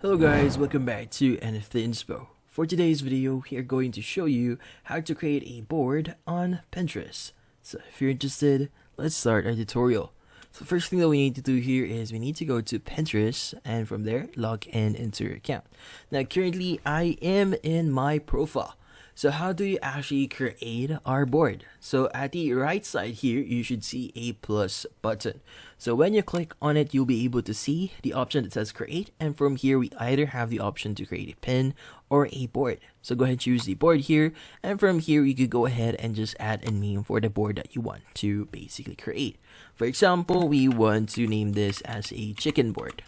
Hello guys, welcome back to NFT Inspo. For today's video, we are going to show you how to create a board on Pinterest. So if you're interested, let's start our tutorial. So first thing that we need to do here is we need to go to Pinterest and from there, log in into your account. Now currently, I am in my profile. So how do you actually create our board? So at the right side here, you should see a plus button. So when you click on it, you'll be able to see the option that says create. And from here, we either have the option to create a pin or a board. So go ahead and choose the board here. And from here, you could go ahead and just add a name for the board that you want to basically create. For example, we want to name this as a chicken board.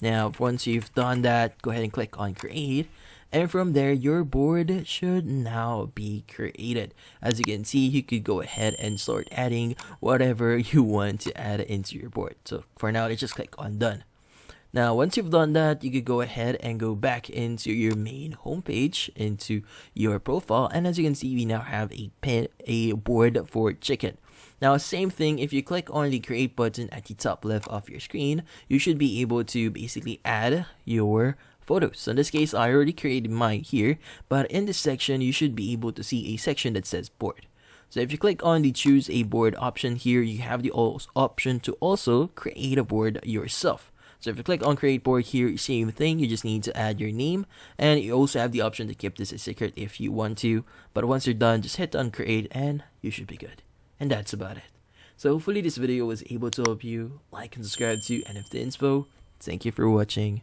Now, once you've done that, go ahead and click on create. And from there, your board should now be created. As you can see, you could go ahead and start adding whatever you want to add into your board. So for now, let's just click on done. Now, once you've done that, you could go ahead and go back into your main homepage, into your profile. And as you can see, we now have a board for chicken. Now, same thing, if you click on the create button at the top left of your screen, you should be able to basically add your photos. So in this case, I already created mine here, but in this section, you should be able to see a section that says board. So if you click on the choose a board option here, you have the option to also create a board yourself. So if you click on create board here, same thing, you just need to add your name, and you also have the option to keep this a secret if you want to. But once you're done, just hit on create and you should be good. And that's about it. So hopefully this video was able to help you. Like and subscribe to NFT Inspo. Thank you for watching.